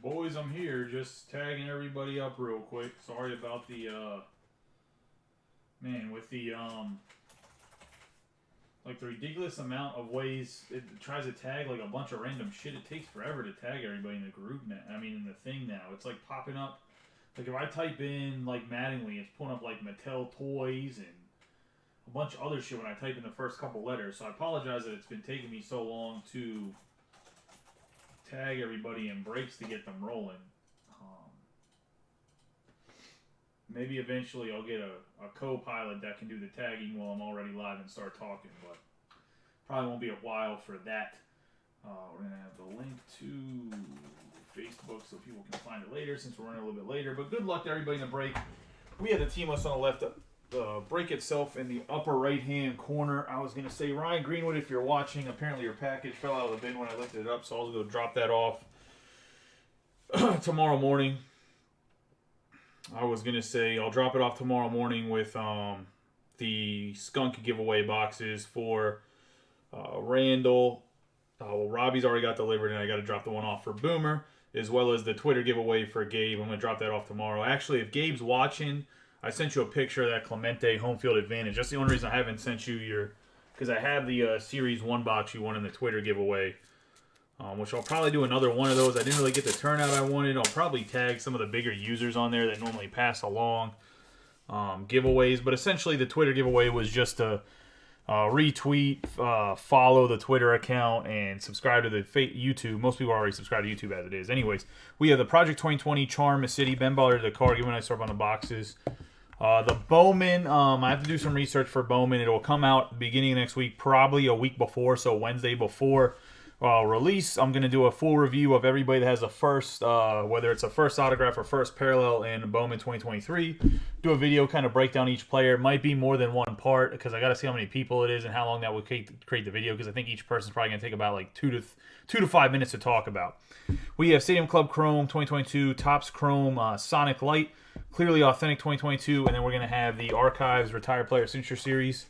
Boys, I'm here, just tagging everybody up real quick. Sorry about the, man, with the, like the ridiculous amount of ways it tries to tag like a bunch of random shit. It takes forever to tag everybody in the group now. I mean, in the thing now. It's like popping up, like if I type in, like, Mattingly, it's pulling up, like, Mattel toys and a bunch of other shit when I type in the first couple letters. So I apologize that it's been taking me so long to tag everybody in breaks to get them rolling. Maybe eventually I'll get a co-pilot that can do the tagging while I'm already live and start talking, but probably won't be a while for that. We're going to have the link to Facebook so people can find it later since we're running a little bit later. But good luck to everybody in the break. We had the team list on the left. The break itself in the upper right-hand corner. I was going to say, Ryan Greenwood, if you're watching, apparently your package fell out of the bin when I lifted it up, so I'll go drop that off tomorrow morning. I was going to say I'll drop it off tomorrow morning with the skunk giveaway boxes for Randall. Well, Robbie's already got delivered, and I got to drop the one off for Boomer, as well as the Twitter giveaway for Gabe. I'm going to drop that off tomorrow. Actually, if Gabe's watching, I sent you a picture of that Clemente home field advantage. That's the only reason I haven't sent you your... Because I have the Series 1 box you won in the Twitter giveaway, which I'll probably do another one of those. I didn't really get the turnout I wanted. I'll probably tag some of the bigger users on there that normally pass along giveaways. But essentially, the Twitter giveaway was just a retweet, follow the Twitter account, and subscribe to the YouTube. Most people already subscribe to YouTube as it is. Anyways, we have the Project 2020 Charm City, Ben Ballard, the card, giving a nice start on the boxes. The Bowman, I have to do some research for Bowman. It will come out beginning of next week, probably a week before, so Wednesday before release. I'm going to do a full review of everybody that has a first, whether it's a first autograph or first parallel in Bowman 2023. Do a video, kind of break down each player. It might be more than one part because I got to see how many people it is and how long that would create the video, because I think each person's probably going to take about like 2 to 5 minutes to talk about. We have Stadium Club Chrome 2022, Topps Chrome Sonic Light, Clearly Authentic 2022, and then we're going to have the Archives Retired Player Signature Series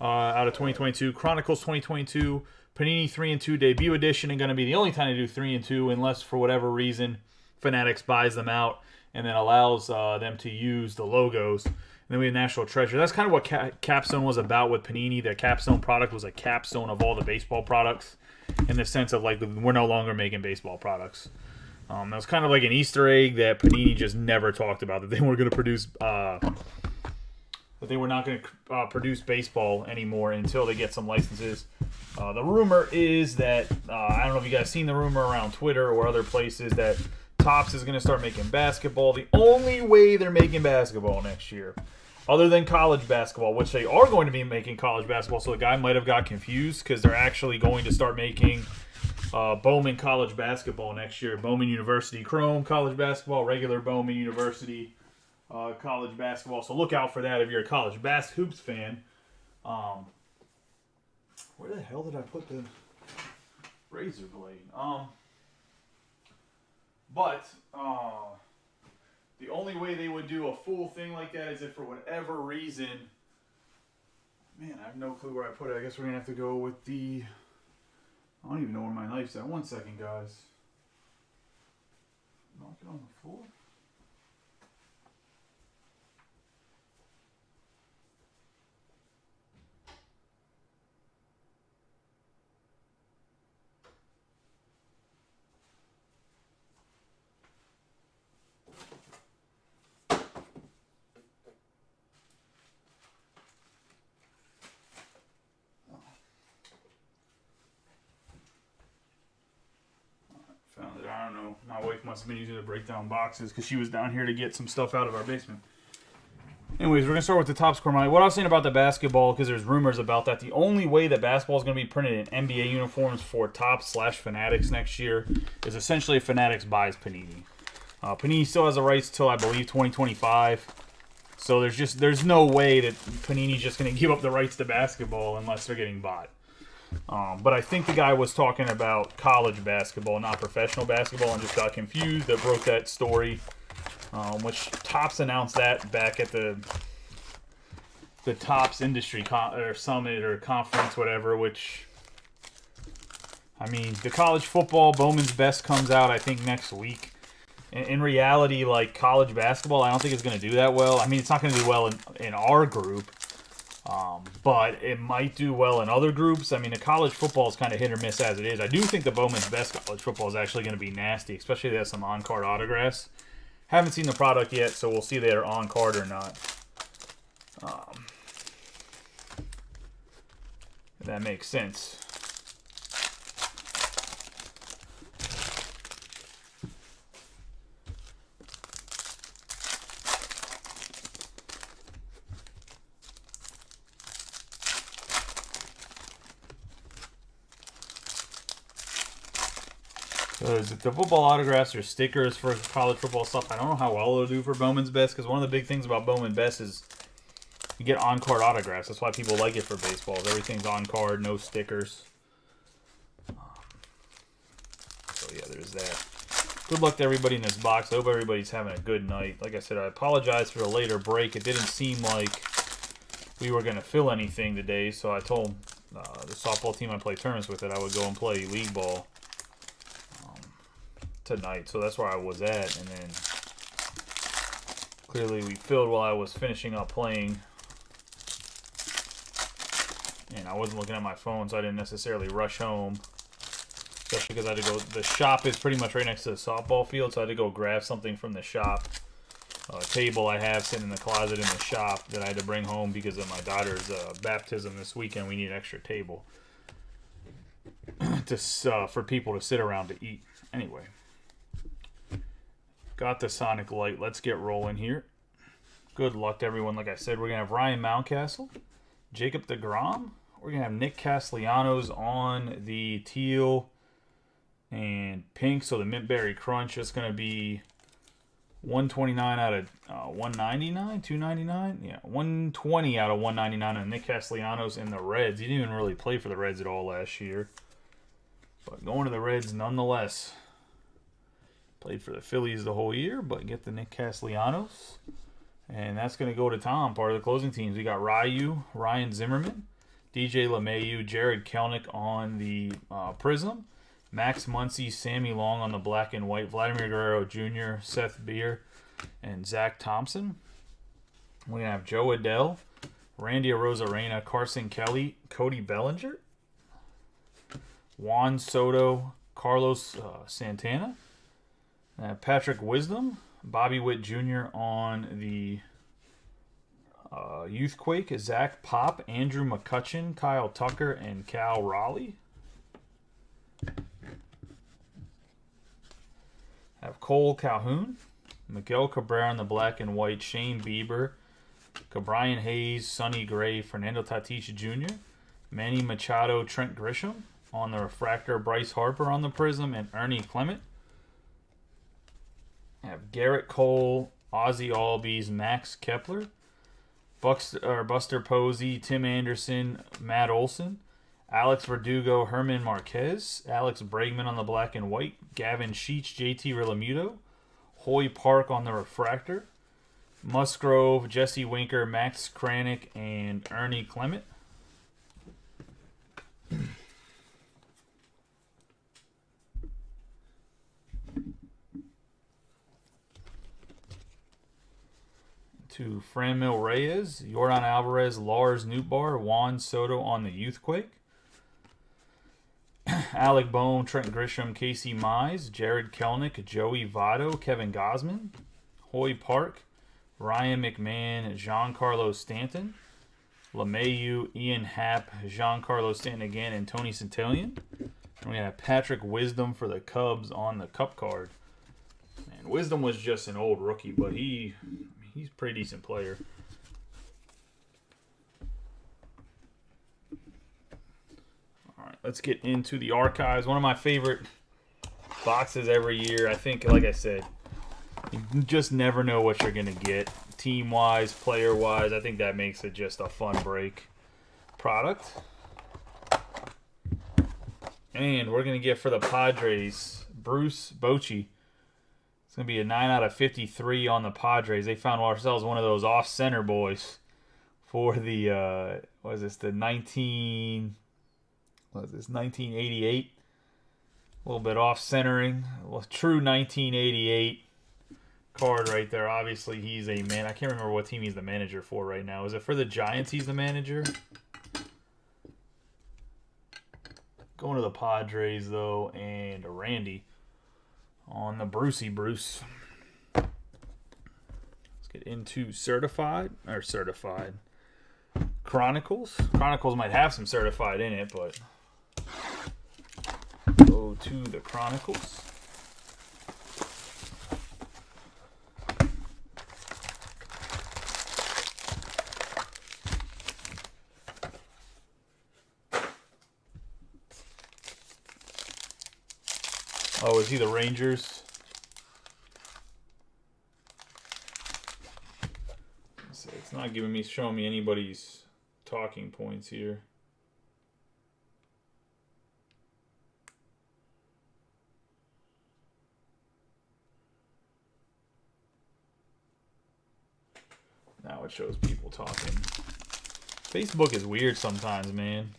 out of 2022, Chronicles 2022, Panini 3 and 2 Debut Edition, and going to be the only time to do 3 and 2 unless for whatever reason Fanatics buys them out and then allows them to use the logos. And then we have National Treasure. That's kind of what Capstone was about with Panini. That Capstone product was a capstone of all the baseball products, in the sense of like we're no longer making baseball products. That was kind of like an Easter egg that Panini just never talked about, that they were going to produce, that they were not going to produce baseball anymore until they get some licenses. The rumor is that, I don't know if you guys seen the rumor around Twitter or other places, that Topps is going to start making basketball. The only way they're making basketball next year, other than college basketball, which they are going to be making college basketball, so the guy might have got confused because they're actually going to start making Bowman college basketball next year. Bowman University Chrome college basketball, regular Bowman University college basketball. So look out for that if you're a college hoops fan. Where the hell did I put the razor blade? But the only way they would do a full thing like that is if for whatever reason... Man, I have no clue where I put it. I guess we're going to have to go with the... I don't even know where my knife's at. 1 second, guys. Knock it on the floor. Found it. I don't know. My wife must have been using it to break down boxes because she was down here to get some stuff out of our basement. Anyways, we're going to start with the Topps Chrome. What I was saying about the basketball, because there's rumors about that, the only way that basketball is going to be printed in NBA uniforms for Topps/Fanatics next year is essentially if Fanatics buys Panini. Panini still has the rights till, I believe, 2025. So there's no way that Panini's just going to give up the rights to basketball unless they're getting bought. But I think the guy was talking about college basketball, not professional basketball, and just got confused. That broke that story, which Topps announced that back at the Topps Industry Summit or Conference, whatever, which, I mean, the college football, Bowman's Best comes out, I think, next week. In reality, like college basketball, I don't think it's going to do that well. I mean, it's not going to do well in our group, but it might do well in other groups. I mean, the college football is kind of hit or miss as it is. I do think the Bowman's Best college football is actually going to be nasty, especially if they have some on-card autographs. Haven't seen the product yet, so we'll see if they're on-card or not. If that makes sense. Because if the football autographs or stickers for college football stuff, I don't know how well it'll do for Bowman's Best. Because one of the big things about Bowman's Best is you get on-card autographs. That's why people like it for baseball. Everything's on-card, no stickers. So yeah, there's that. Good luck to everybody in this box. I hope everybody's having a good night. Like I said, I apologize for the later break. It didn't seem like we were going to fill anything today. So I told the softball team I play tournaments with that I would go and play league ball tonight, so that's where I was at, and then clearly we filled while I was finishing up playing, and I wasn't looking at my phone, so I didn't necessarily rush home, especially because I had to go, the shop is pretty much right next to the softball field, so I had to go grab something from the shop, a table I have sitting in the closet in the shop that I had to bring home because of my daughter's baptism this weekend. We need an extra table to for people to sit around to eat. Anyway. Got the Sonic Light. Let's get rolling here. Good luck to everyone. Like I said, we're going to have Ryan Mountcastle, Jacob deGrom. We're going to have Nick Castellanos on the teal and pink. So the Mint Berry Crunch is going to be 129 out of 199, 299. Yeah, 120 out of 199 on Nick Castellanos in the Reds. He didn't even really play for the Reds at all last year. But going to the Reds nonetheless. Played for the Phillies the whole year, but get the Nick Castellanos. And that's going to go to Tom, part of the closing teams. We got Ryu, Ryan Zimmerman, DJ LeMahieu, Jared Kelnick on the Prism, Max Muncy, Sammy Long on the black and white, Vladimir Guerrero Jr., Seth Beer, and Zach Thompson. We're going to have Joe Adell, Randy Arozarena, Carson Kelly, Cody Bellinger, Juan Soto, Carlos Santana, Patrick Wisdom, Bobby Witt Jr. on the Youthquake, Zach Pop, Andrew McCutcheon, Kyle Tucker, and Cal Raleigh. Have Cole Calhoun, Miguel Cabrera on the black and white, Shane Bieber, Cabrian Hayes, Sonny Gray, Fernando Tatis Jr., Manny Machado, Trent Grisham on the refractor, Bryce Harper on the Prism, and Ernie Clement. Have Garrett Cole, Ozzie Albies, Max Kepler, Buster Posey, Tim Anderson, Matt Olson, Alex Verdugo, Herman Marquez, Alex Bregman on the black and white, Gavin Sheets, JT Realmuto, Hoy Park on the refractor, Musgrove, Jesse Winker, Max Kranick, and Ernie Clement. To Franmil Reyes, Yordan Alvarez, Lars Nootbaar, Juan Soto on the Youthquake. Alec Bohm, Trent Grisham, Casey Mize, Jared Kelnick, Joey Votto, Kevin Gausman, Hoy Park, Ryan McMahon, Giancarlo Stanton, LeMahieu, Ian Happ, Giancarlo Stanton again, and Tony Centillion. And we have Patrick Wisdom for the Cubs on the Cup card. And Wisdom was just an old rookie, but he's a pretty decent player. All right, let's get into the archives. One of my favorite boxes every year. I think, like I said, you just never know what you're going to get. Team-wise, player-wise, I think that makes it just a fun break product. And we're going to get for the Padres, Bruce Bochy. It's going to be a 9 out of 53 on the Padres. They found ourselves one of those off-center boys for the, what is this, the 1988? A little bit off-centering. Well, true 1988 card right there. Obviously, he's a man. I can't remember what team he's the manager for right now. Is it for the Giants he's the manager? Going to the Padres, though, and Randy on the Brucey Bruce. Let's get into certified. Chronicles. Chronicles might have some certified in it, but go to the Chronicles. Oh, is he the Rangers? It's not showing me anybody's talking points here. Now it shows people talking. Facebook is weird sometimes, man.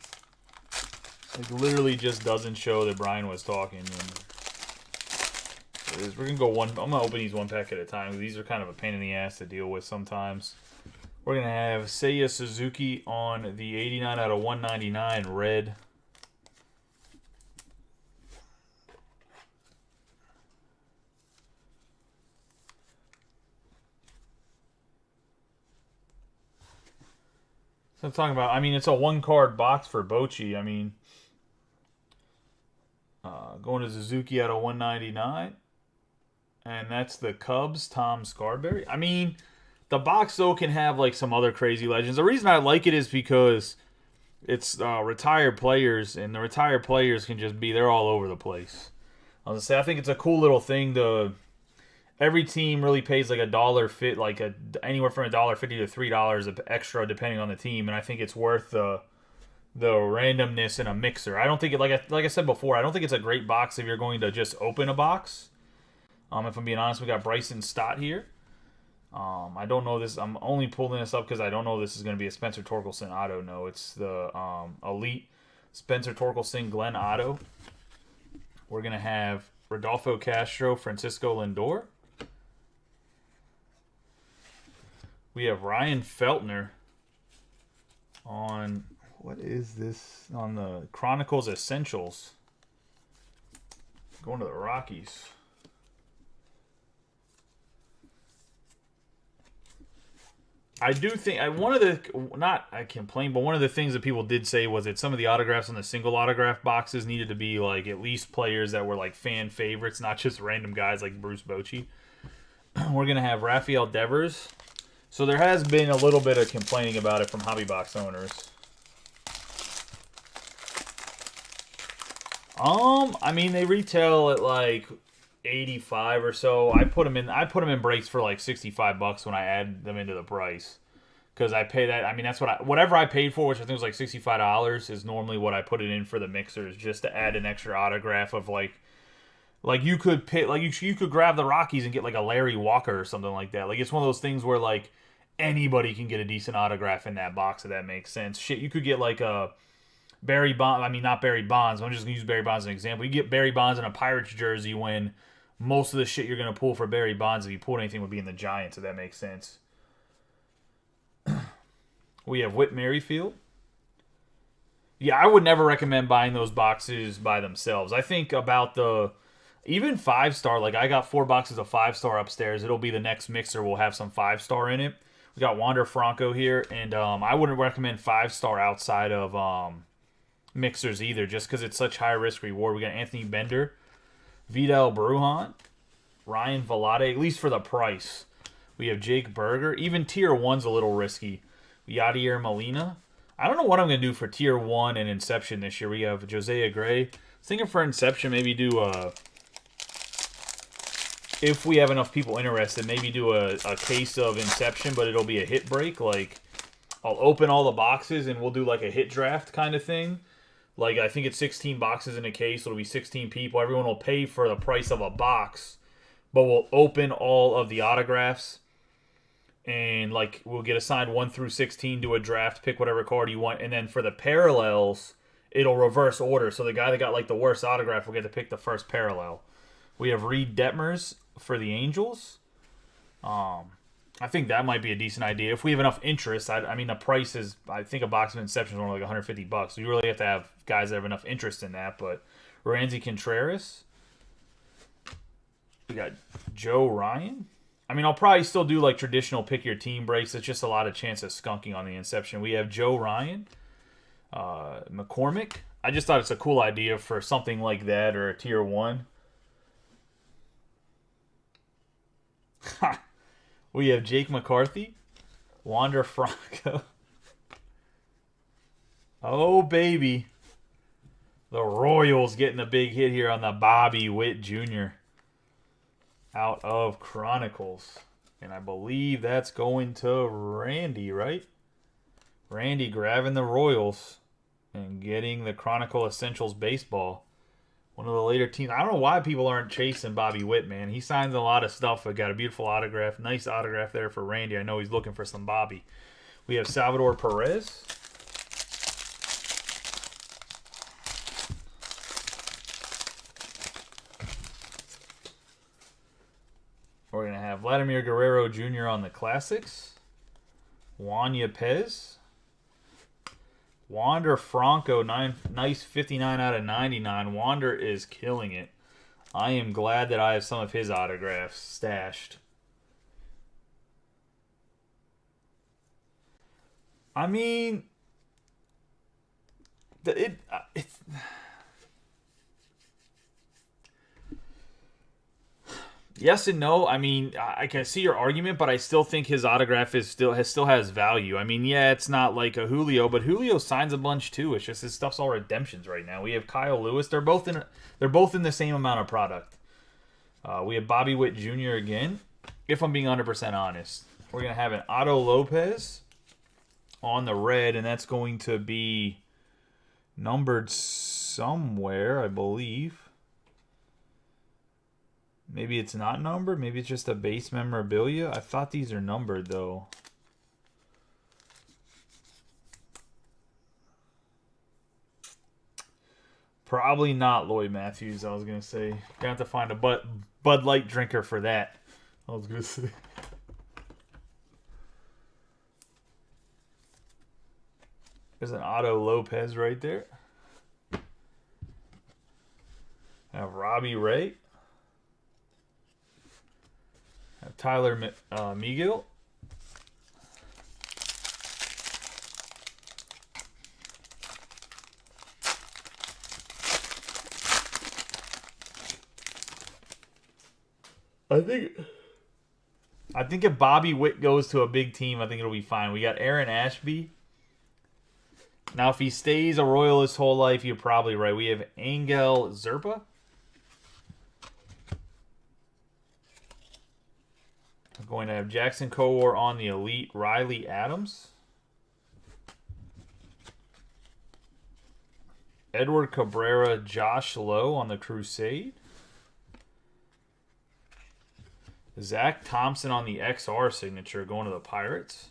Like, literally just doesn't show that Brian was talking. And we're going to go one. I'm going to open these one pack at a time. These are kind of a pain in the ass to deal with sometimes. We're going to have Seiya Suzuki on the 89 out of 199 red. So I'm talking about, I mean, it's a one-card box for Bochy. I mean, going to Suzuki out of 199. And that's the Cubs, Tom Scarberry. I mean, the box, though, can have, like, some other crazy legends. The reason I like it is because it's retired players, and the retired players can just be, they're all over the place. I was going to say, I think it's a cool little thing to, every team really pays like anywhere from $1.50 to $3 extra depending on the team, and I think it's worth the randomness in a mixer. I don't think it, like I said before, I don't think it's a great box if you're going to just open a box. If I'm being honest, we got Bryson Stott here. I don't know this. I'm only pulling this up because I don't know this is going to be a Spencer Torkelson auto. No, it's the Elite Spencer Torkelson Glenn auto. We're going to have Rodolfo Castro, Francisco Lindor. We have Ryan Feltner on, what is this? On the Chronicles Essentials. Going to the Rockies. I do think one of the things that people did say was that some of the autographs on the single autograph boxes needed to be like at least players that were like fan favorites, not just random guys like Bruce Bochy. We're gonna have Rafael Devers. So there has been a little bit of complaining about it from hobby box owners. I mean, they retail at like 85 or so. I put them in breaks for like $65 when I add them into the price, because I pay that. I mean, that's whatever I paid for, which I think was like $65, is normally what I put it in for the mixers, just to add an extra autograph of like you could pick, like you could grab the Rockies and get like a Larry Walker or something like that. Like, it's one of those things where like anybody can get a decent autograph in that box, if that makes sense. Shit, you could get like a Barry Bonds. I mean, not Barry Bonds. I'm just gonna use Barry Bonds as an example. You get Barry Bonds in a Pirates jersey when most of the shit you're going to pull for Barry Bonds, if you pulled anything, would be in the Giants, if that makes sense. We have Whit Merrifield. Yeah, I would never recommend buying those boxes by themselves. I think about even 5-star, like I got 4 boxes of 5-star upstairs. It'll be the next mixer. We'll have some 5-star in it. We got Wander Franco here, and I wouldn't recommend 5-star outside of mixers either, just because it's such high risk reward. We got Anthony Bender, Vidal Brujan, Ryan Velarde, at least for the price. We have Jake Berger. Even Tier 1's a little risky. Yadier Molina. I don't know what I'm going to do for Tier 1 and Inception this year. We have Josiah Gray. I was thinking for Inception, maybe do if we have enough people interested, maybe do a case of Inception, but it'll be a hit break. Like, I'll open all the boxes and we'll do like a hit draft kind of thing. Like, I think it's 16 boxes in a case. It'll be 16 people. Everyone will pay for the price of a box, but we'll open all of the autographs. And, like, we'll get assigned 1 through 16, do a draft, pick whatever card you want. And then for the parallels, it'll reverse order. So the guy that got, like, the worst autograph will get to pick the first parallel. We have Reed Detmers for the Angels. I think that might be a decent idea if we have enough interest. I mean, the price is, I think a box of Inception is only like $150. So you really have to have guys that have enough interest in that. But Randy Contreras, we got Joe Ryan. I mean, I'll probably still do like traditional pick your team breaks. It's just a lot of chance of skunking on the Inception. We have Joe Ryan, McCormick. I just thought it's a cool idea for something like that or a tier 1. We have Jake McCarthy, Wander Franco. Oh, baby. The Royals getting a big hit here on the Bobby Witt Jr. out of Chronicles. And I believe that's going to Randy, right? Randy grabbing the Royals and getting the Chronicle Essentials Baseball. One of the later teams. I don't know why people aren't chasing Bobby Witt, man. He signs a lot of stuff. I got a beautiful autograph. Nice autograph there for Randy. I know he's looking for some Bobby. We have Salvador Perez. We're going to have Vladimir Guerrero Jr. on the Classics. Juan Yepez. Wander Franco, nice 59 out of 99. Wander is killing it. I am glad that I have some of his autographs stashed. I mean, it's... Yes and no. I mean, I can see your argument, but I still think his autograph still has value. I mean, yeah, it's not like a Julio, but Julio signs a bunch too. It's just his stuff's all redemptions right now. We have Kyle Lewis. They're both in the same amount of product. We have Bobby Witt Jr. again. If I'm being 100% honest, we're gonna have an Otto Lopez on the red, and that's going to be numbered somewhere, I believe. Maybe it's not numbered. Maybe it's just a base memorabilia. I thought these are numbered, though. Probably not Lloyd Matthews, I was going to say. Gonna have to find a Bud Light drinker for that. I was going to say. There's an Otto Lopez right there. I have Robbie Ray. Tyler Megill. I think if Bobby Witt goes to a big team, I think it'll be fine. We got Aaron Ashby. Now, if he stays a Royal his whole life, you're probably right. We have Angel Zerpa. We're going to have Jackson Kowar on the Elite, Riley Adams. Edward Cabrera, Josh Lowe on the Crusade. Zach Thompson on the XR signature going to the Pirates.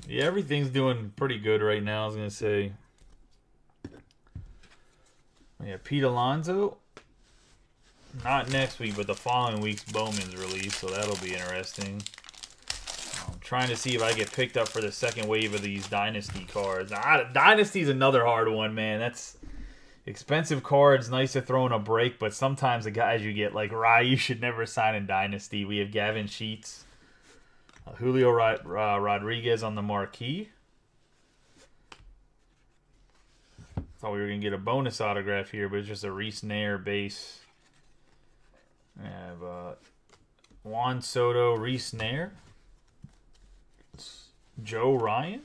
Yeah, everything's doing pretty good right now, I was going to say. Yeah, Pete Alonso. Not next week, but the following week's Bowman's release, so that'll be interesting. I'm trying to see if I get picked up for the second wave of these Dynasty cards. Dynasty's another hard one, man. That's expensive cards, nice to throw in a break, but sometimes the guys you get, like Rye, you should never sign in Dynasty. We have Gavin Sheets. Julio Rodriguez on the marquee. Thought we were going to get a bonus autograph here, but it's just a Reese Nair base. I have Juan Soto, Reese Nair. Joe Ryan.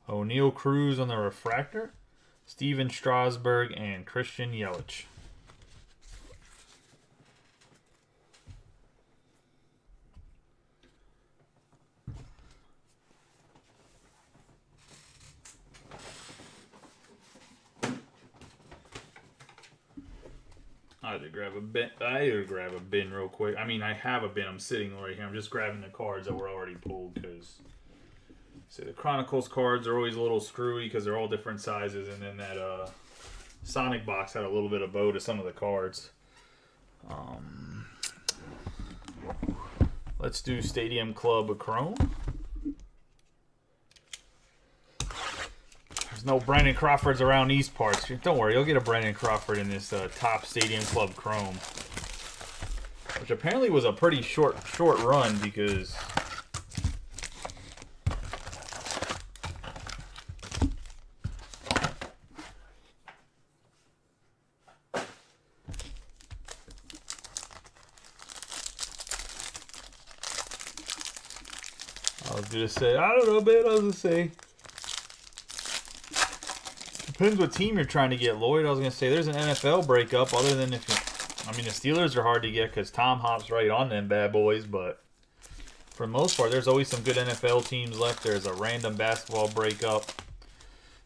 O'Neal Cruz on the refractor. Steven Strasburg and Christian Yelich. I had to grab a bin. I had to grab a bin real quick. I mean, I have a bin. I'm sitting right here. I'm just grabbing the cards that were already pulled because, see, the Chronicles cards are always a little screwy because they're all different sizes, and then that Sonic box had a little bit of bow to some of the cards. Let's do Stadium Club Chrome. There's no Brandon Crawfords around these parts. Don't worry, you'll get a Brandon Crawford in this top Stadium Club Chrome, which apparently was a pretty short run because I was gonna say, I don't know, man. I was gonna say, depends what team you're trying to get, Lloyd. I was gonna say, there's an NFL breakup. Other than if you, I mean, the Steelers are hard to get because Tom hops right on them bad boys. But for the most part, there's always some good NFL teams left. There's a random basketball breakup.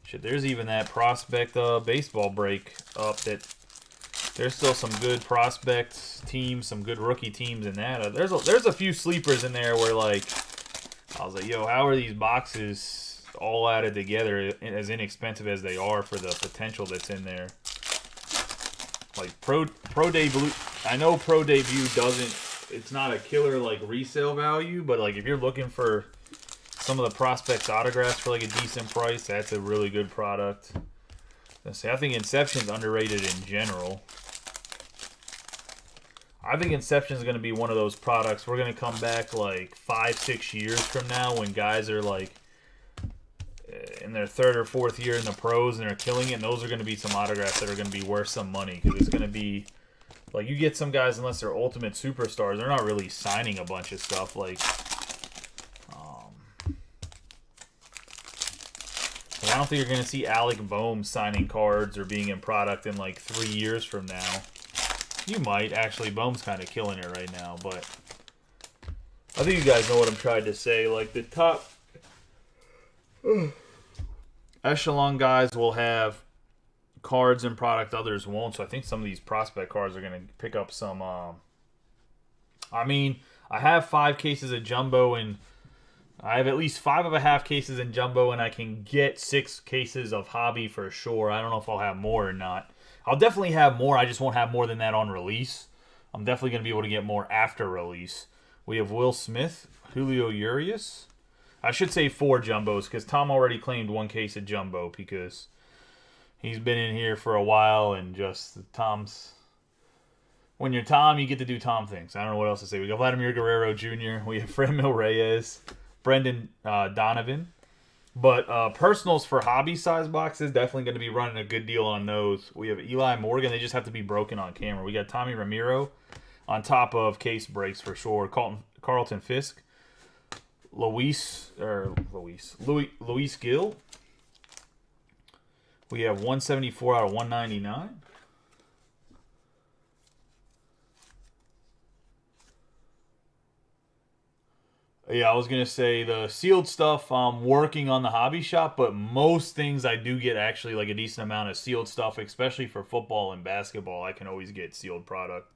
Shit, there's even that prospect baseball break up. That there's still some good prospect teams, some good rookie teams in that. There's a few sleepers in there where like. I was like, yo, how are these boxes all added together as inexpensive as they are for the potential that's in there? Like Pro Debut, I know Pro Debut doesn't, it's not a killer like resale value, but like if you're looking for some of the prospects autographs for like a decent price, that's a really good product. I think Inception's underrated in general. I think Inception is going to be one of those products. We're going to come back like 5-6 years from now when guys are like in their 3rd or 4th year in the pros and they're killing it. And those are going to be some autographs that are going to be worth some money because it's going to be like you get some guys unless they're ultimate superstars, they're not really signing a bunch of stuff. Like, I don't think you're going to see Alec Boehm signing cards or being in product in like 3 years from now. You might. Actually, Boehm's kind of killing it right now, but I think you guys know what I'm trying to say. Like, the top echelon guys will have cards and product, others won't. So I think some of these prospect cards are going to pick up some... I mean, I have 5 cases of Jumbo, and I have at least 5.5 cases in Jumbo, and I can get 6 cases of Hobby for sure. I don't know if I'll have more or not. I'll definitely have more. I just won't have more than that on release. I'm definitely going to be able to get more after release. We have Will Smith, Julio Urias. I should say 4 Jumbos because Tom already claimed 1 case of Jumbo because he's been in here for a while and just Tom's... When you're Tom, you get to do Tom things. I don't know what else to say. We got Vladimir Guerrero Jr. We have Franmil Reyes, Brendan Donovan. But personals for hobby size boxes, definitely going to be running a good deal on those. We have Eli Morgan. They just have to be broken on camera. We got Tommy Ramiro on top of case breaks for sure. Carlton Fisk. Luis Gill. We have 174 out of 199. Yeah, I was going to say the sealed stuff, I'm working on the hobby shop, but most things I do get actually like a decent amount of sealed stuff, especially for football and basketball. I can always get sealed product.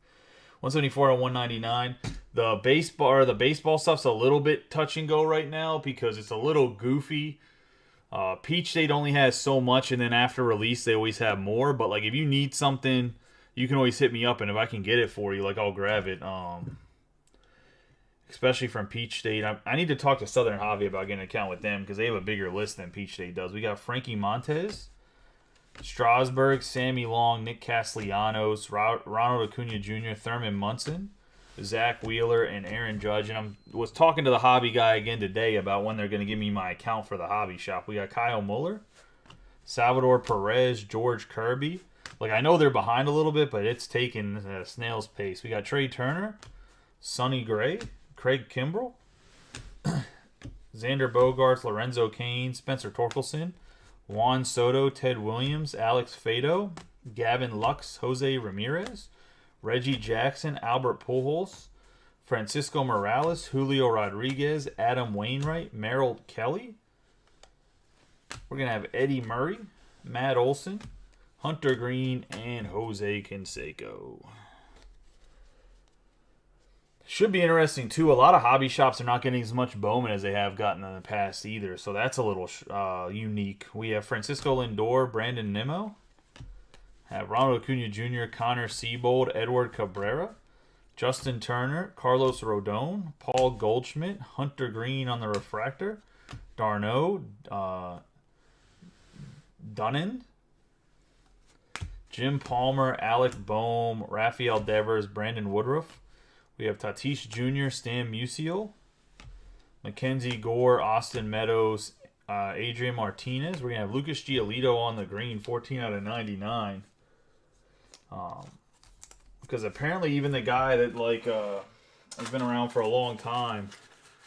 174 out of 199. The baseball stuff's a little bit touch and go right now because it's a little goofy. Peach State only has so much, and then after release, they always have more. But like if you need something, you can always hit me up, and if I can get it for you, like I'll grab it. Especially from Peach State. I need to talk to Southern Hobby about getting an account with them because they have a bigger list than Peach State does. We got Frankie Montez, Strasburg, Sammy Long, Nick Castellanos, Ronald Acuna Jr., Thurman Munson, Zach Wheeler, and Aaron Judge. And I was talking to the hobby guy again today about when they're going to give me my account for the hobby shop. We got Kyle Muller, Salvador Perez, George Kirby. Like, I know they're behind a little bit, but it's taking a snail's pace. We got Trey Turner, Sonny Gray, Craig Kimbrell, Xander Bogaerts, Lorenzo Cain, Spencer Torkelson, Juan Soto, Ted Williams, Alex Fado, Gavin Lux, Jose Ramirez, Reggie Jackson, Albert Pujols, Francisco Morales, Julio Rodriguez, Adam Wainwright, Merrill Kelly. We're going to have Eddie Murray, Matt Olson, Hunter Green, and Jose Canseco. Should be interesting, too. A lot of hobby shops are not getting as much Bowman as they have gotten in the past either, so that's a little unique. We have Francisco Lindor, Brandon Nimmo. Have Ronald Acuna Jr., Connor Seabold, Edward Cabrera, Justin Turner, Carlos Rodon, Paul Goldschmidt, Hunter Green on the refractor, Darno, Dunnan, Jim Palmer, Alec Boehm, Rafael Devers, Brandon Woodruff. We have Tatis Jr., Stan Musial, Mackenzie Gore, Austin Meadows, Adrian Martinez. We're going to have Lucas Giolito on the green, 14 out of 99. Because apparently even the guy that has been around for a long time,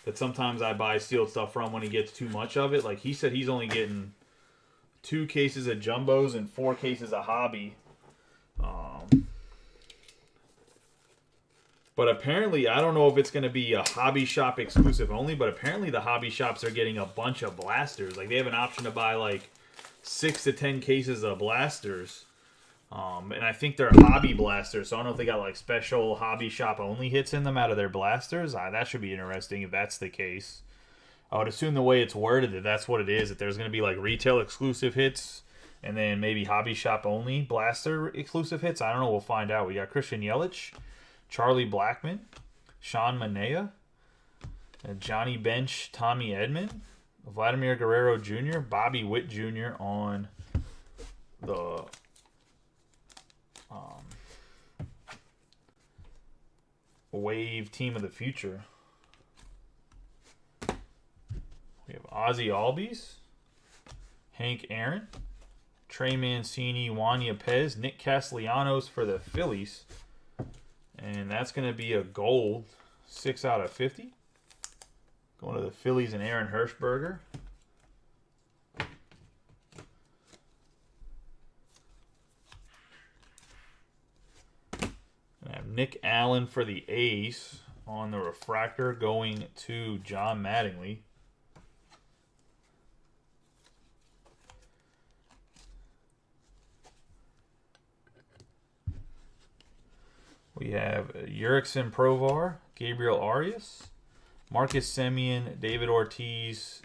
that sometimes I buy sealed stuff from when he gets too much of it, he said he's only getting 2 cases of jumbos and 4 cases of hobby. But apparently, I don't know if it's going to be a hobby shop exclusive only, but apparently the hobby shops are getting a bunch of blasters. They have an option to buy 6 to 10 cases of blasters. And I think they're hobby blasters, so I don't know if they got special hobby shop only hits in them out of their blasters. That should be interesting if that's the case. I would assume the way it's worded that's what it is, that there's going to be retail exclusive hits and then maybe hobby shop only blaster exclusive hits. I don't know. We'll find out. We got Christian Yelich, Charlie Blackmon, Sean Manaea, Johnny Bench, Tommy Edman, Vladimir Guerrero Jr., Bobby Witt Jr. on the Wave Team of the Future. We have Ozzy Albies, Hank Aaron, Trey Mancini, Juan Yepez, Nick Castellanos for the Phillies. And that's going to be a gold, 6 out of 50. Going to the Phillies and Aaron Hirschberger. I have Nick Allen for the A's on the refractor, going to John Mattingly. We have Jurickson Provar, Gabriel Arias, Marcus Semien, David Ortiz,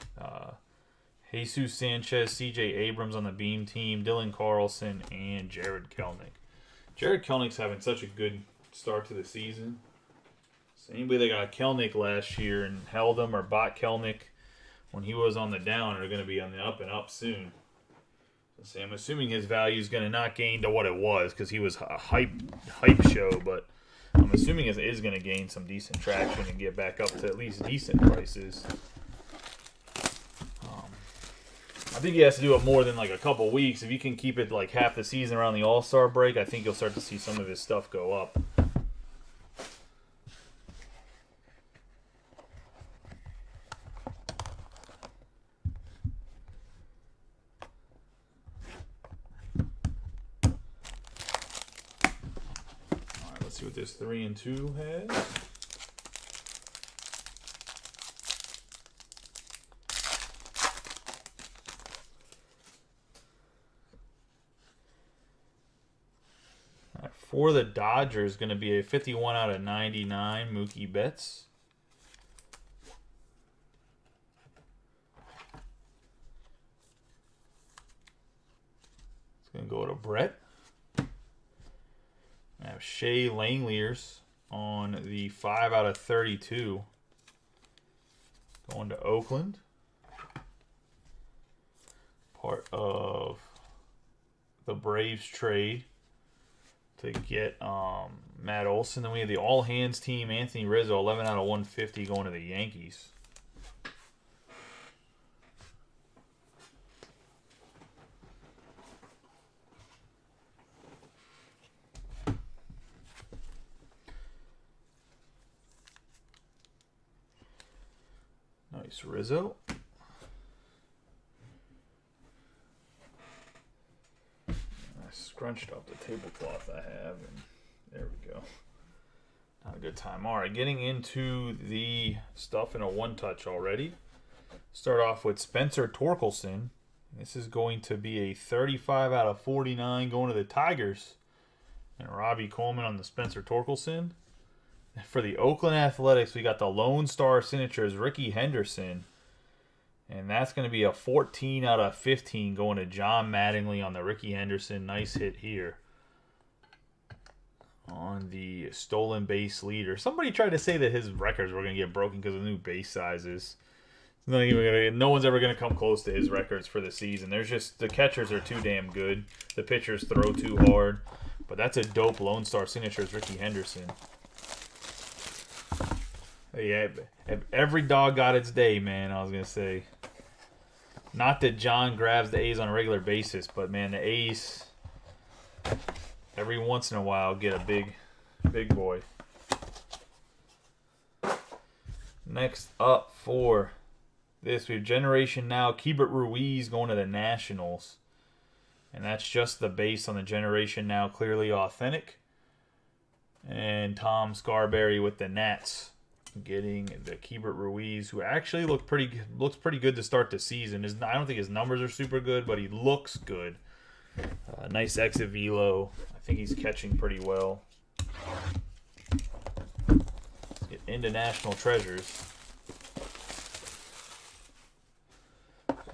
Jesus Sanchez, C.J. Abrams on the Beam team, Dylan Carlson, and Jared Kelnick. Jared Kelnick's having such a good start to the season. So anybody that got Kelnick last year and held him or bought Kelnick when he was on the down are going to be on the up and up soon. So I'm assuming his value is going to not gain to what it was because he was a hype show, but I'm assuming it is going to gain some decent traction and get back up to at least decent prices. I think he has to do it more than a couple weeks. If he can keep it half the season around the All-Star break, I think you'll start to see some of his stuff go up. All right, let's see what this 3 and 2 has. For the Dodgers, going to be a 51 out of 99, Mookie Betts. It's going to go to Brett. I have Shea Langeliers on the 5 out of 32. Going to Oakland. Part of the Braves trade to get Matt Olson. Then we have the all-hands team, Anthony Rizzo, 11 out of 150 going to the Yankees. Nice Rizzo. Scrunched off the tablecloth I have, and there we go. Not a good time. All right, getting into the stuff in a one-touch already. Start off with Spencer Torkelson, This is going to be a 35 out of 49 going to the Tigers. And Robbie Coleman on the Spencer Torkelson. And for the Oakland Athletics, we got the Lone Star signatures, Ricky Henderson. And that's going to be a 14 out of 15 going to John Mattingly on the Ricky Henderson. Nice hit here. On the stolen base leader. Somebody tried to say that his records were going to get broken because of new base sizes. No one's ever going to come close to his records for the season. There's just, the catchers are too damn good. The pitchers throw too hard. But that's a dope Lone Star signatures, Ricky Henderson. Yeah, every dog got its day, man, I was going to say. Not that John grabs the A's on a regular basis, but, man, the A's, every once in a while, get a big boy. Next up for this, we have Generation Now, Keibert Ruiz going to the Nationals. And that's just the base on the Generation Now, Clearly Authentic. And Tom Scarberry with the Nats, getting the Keibert Ruiz, who actually looks pretty good to start the season. I don't think his numbers are super good, but he looks good. Nice exit velo. I think he's catching pretty well. Let's get into National Treasures.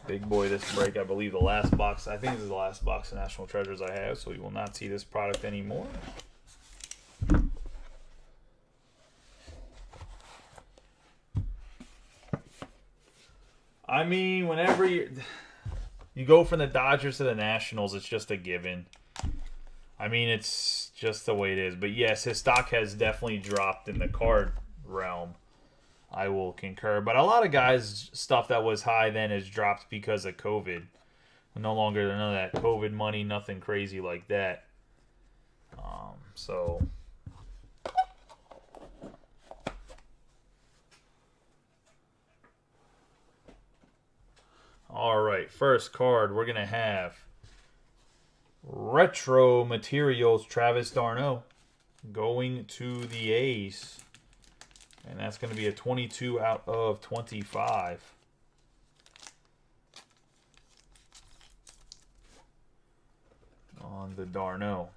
Big boy this break, I believe the last box. I think this is the last box of National Treasures I have, so you will not see this product anymore. I mean, whenever you go from the Dodgers to the Nationals, it's just a given. I mean, it's just the way it is. But yes, his stock has definitely dropped in the card realm. I will concur. But a lot of guys' stuff that was high then has dropped because of COVID. No longer none of that COVID money, nothing crazy like that. So... All right, first card we're going to have Retro Materials Travis d'Arnaud going to the A's. And that's going to be a 22 out of 25. On the d'Arnaud.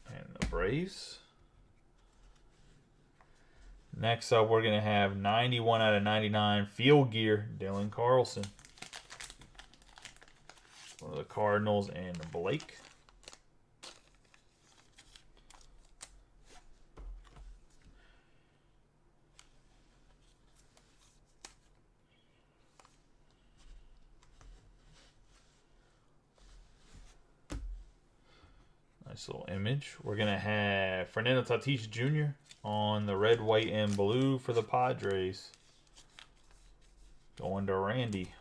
And the Braves. Next up, we're going to have 91 out of 99 Field Gear, Dylan Carlson. For the Cardinals and Blake. Nice little image. We're going to have Fernando Tatis Jr. on the red, white, and blue for the Padres. Going to Randy.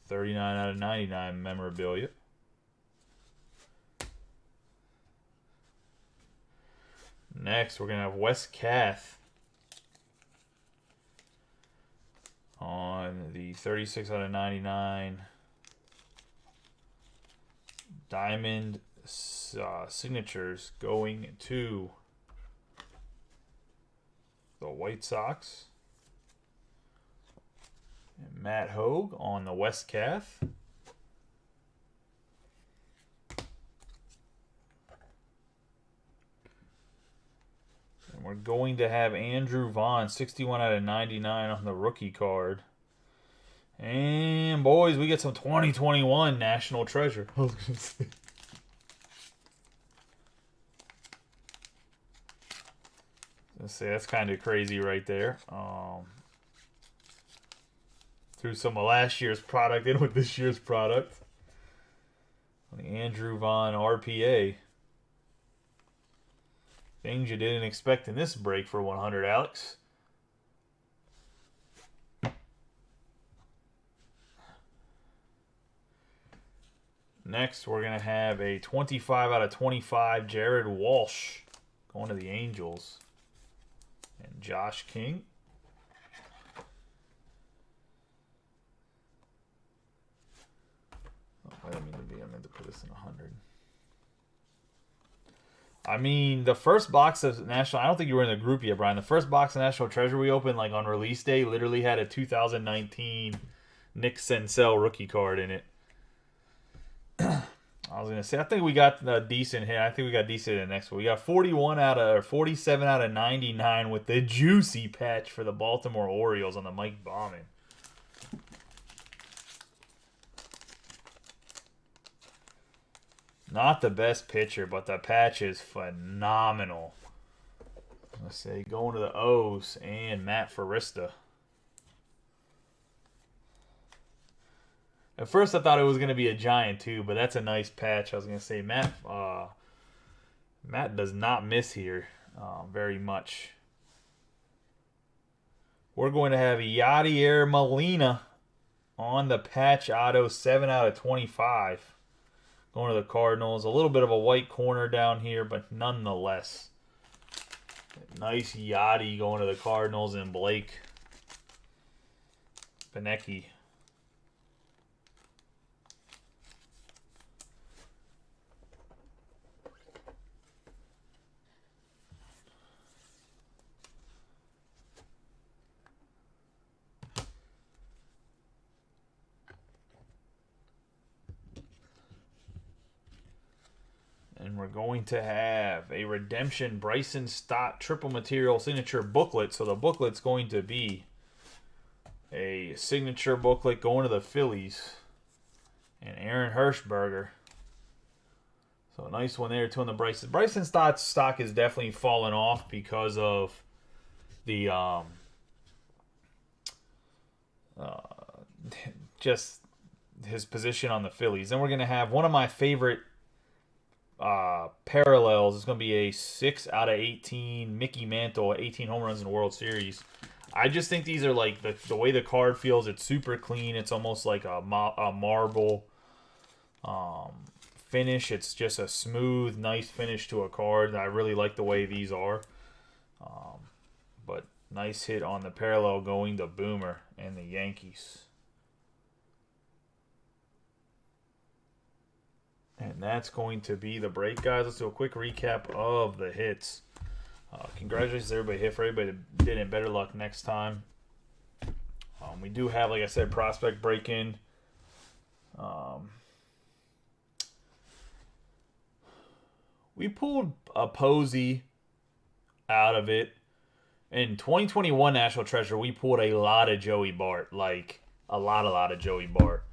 39 out of 99 memorabilia. Next, we're going to have Wes Kath on the 36 out of 99 Diamond signatures going to the White Sox. And Matt Hogue on the Wes Kath. And we're going to have Andrew Vaughn, 61 out of 99 on the rookie card. And boys, we get some 2021 National Treasure. Let's say that's kind of crazy right there. Threw some of last year's product in with this year's product. The Andrew Vaughn RPA. Things you didn't expect in this break for 100, Alex. Next, we're going to have a 25 out of 25 Jared Walsh going to the Angels. And Josh King. Oh, I meant to put this in 100. I mean, the first box of National, I don't think you were in the group yet, Brian. The first box of National Treasure we opened, like on release day, literally had a 2019 Nick Senzel rookie card in it. I was gonna say, I think we got a decent hit. I think we got decent in the next one. We got 47 out of 99 with the juicy patch for the Baltimore Orioles on the Mike Baumann. Not the best pitcher, but the patch is phenomenal. Let's say going to the O's and Matt Forista. At first, I thought it was going to be a Giant too, but that's a nice patch. I was going to say Matt does not miss here very much. We're going to have Yadier Molina on the patch auto, 7 out of 25. Going to the Cardinals. A little bit of a white corner down here, but nonetheless. Nice Yachty going to the Cardinals and Blake Benecki. And we're going to have a Redemption Bryson Stott triple material signature booklet. So the booklet's going to be a signature booklet going to the Phillies and Aaron Hirschberger. So a nice one there too on the Bryson. Bryson Stott's stock is definitely fallen off because of the just his position on the Phillies. Then we're going to have one of my favorite parallels. It's going to be a 6 out of 18 Mickey Mantle, 18 home runs in the World Series. I just think these are like the way the card feels. It's super clean. It's almost like a marble finish. It's just a smooth, nice finish to a card. I really like the way these are. But nice hit on the parallel going to Boomer and the Yankees. And that's going to be the break, guys. Let's do a quick recap of the hits. Congratulations to everybody hit. For everybody that did it, better luck next time. We do have, like I said, prospect break-in. We pulled a Posey out of it. In 2021 National Treasure, we pulled a lot of Joey Bart. Like, a lot of Joey Bart.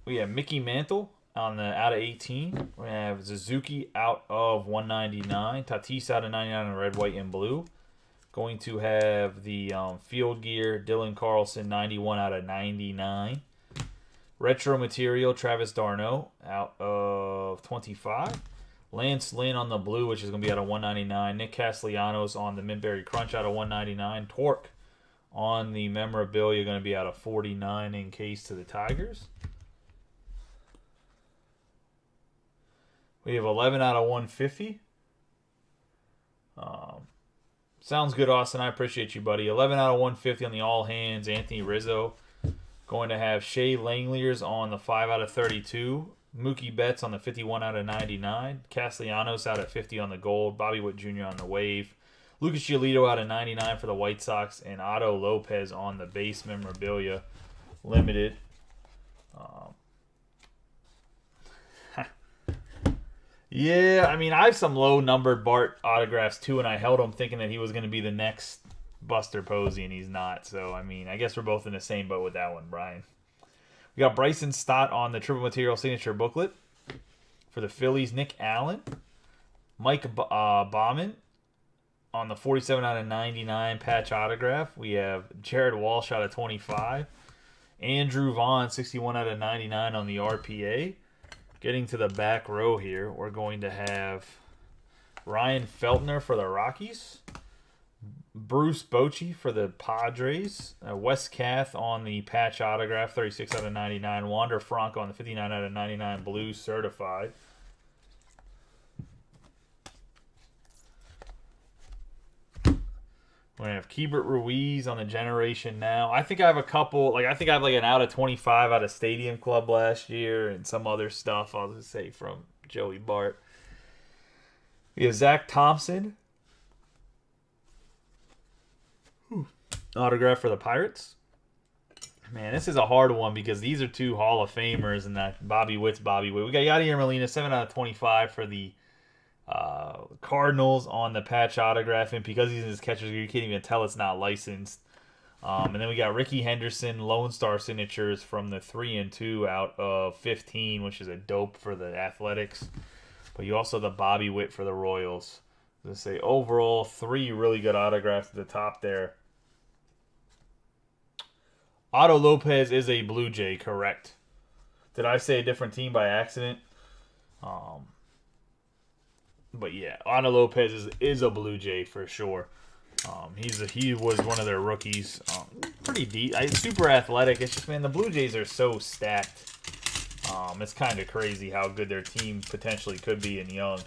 We have Mickey Mantle on the out of 18. We have Suzuki out of 199. Tatis out of 99 in red, white, and blue. Going to have the Field Gear Dylan Carlson 91 out of 99. Retro Material Travis d'Arnaud out of 25. Lance Lynn on the blue, which is going to be out of 199. Nick Castellanos on the Mintberry Crunch out of 199. Torque on the memorabilia going to be out of 49 in case to the Tigers. We have 11 out of 150. Sounds good, Austin. I appreciate you, buddy. 11 out of 150 on the all hands. Anthony Rizzo. Going to have Shea Langeliers on the 5 out of 32. Mookie Betts on the 51 out of 99. Castellanos out of 50 on the gold. Bobby Witt Jr. on the wave. Lucas Giolito out of 99 for the White Sox. And Otto Lopez on the base memorabilia limited. Yeah, I mean, I have some low-numbered Bart autographs, too, and I held him thinking that he was going to be the next Buster Posey, and he's not. So, I mean, I guess we're both in the same boat with that one, Brian. We got Bryson Stott on the Triple Material Signature Booklet. For the Phillies, Nick Allen. Mike Baumann on the 47 out of 99 patch autograph. We have Jared Walsh out of 25. Andrew Vaughn, 61 out of 99 on the RPA. Getting to the back row here, we're going to have Ryan Feltner for the Rockies, Bruce Bochy for the Padres, Wes Kath on the patch autograph, 36 out of 99, Wander Franco on the 59 out of 99 blue certified. We're going to have Keibert Ruiz on the Generation Now. I think I have a couple, I think I have an out of 25 out of Stadium Club last year and some other stuff, I'll just say, from Joey Bart. We have Zach Thompson. Autograph for the Pirates. Man, this is a hard one because these are two Hall of Famers, and that Bobby Witt's Bobby Witt. We got Yadier Molina, 7 out of 25 for the Cardinals on the patch autograph, and because he's in his catcher's gear, you can't even tell it's not licensed. And then we got Ricky Henderson, Lone Star signatures from the 3 and 2 out of 15, which is a dope for the Athletics. But you also have the Bobby Witt for the Royals. Let's say overall 3 really good autographs at the top there. Otto Lopez is a Blue Jay, correct? Did I say a different team by accident? But yeah, Otto Lopez is a Blue Jay for sure. He was one of their rookies. Pretty deep, super athletic. It's just, man, the Blue Jays are so stacked. It's kind of crazy how good their team potentially could be in young.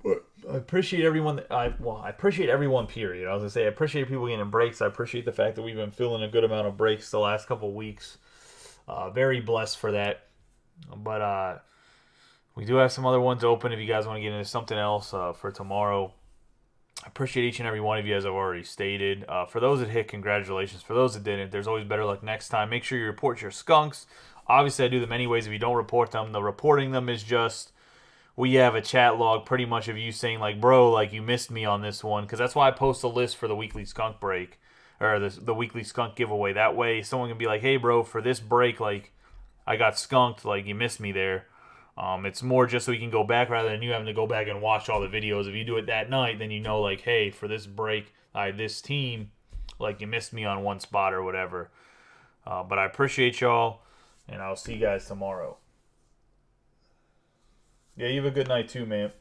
But I appreciate everyone. I appreciate everyone. Period. I was gonna say I appreciate people getting breaks. I appreciate the fact that we've been filling a good amount of breaks the last couple of weeks. Very blessed for that. But we do have some other ones open if you guys want to get into something else for tomorrow. I appreciate each and every one of you, as I've already stated. For those that hit, congratulations. For those that didn't, there's always better luck next time. Make sure you report your skunks. Obviously, I do them anyways. If you don't report them, the reporting them is just, we have a chat log pretty much of you saying, like, bro, like, you missed me on this one. Because that's why I post a list for the weekly skunk break. Or the weekly skunk giveaway. That way, someone can be like, hey, bro, for this break, like, I got skunked. Like, you missed me there. It's more just so you can go back rather than you having to go back and watch all the videos. If you do it that night, then you know, like, hey, for this break, this team, like, you missed me on one spot or whatever. But I appreciate y'all, and I'll see you guys tomorrow. Yeah, you have a good night too, man.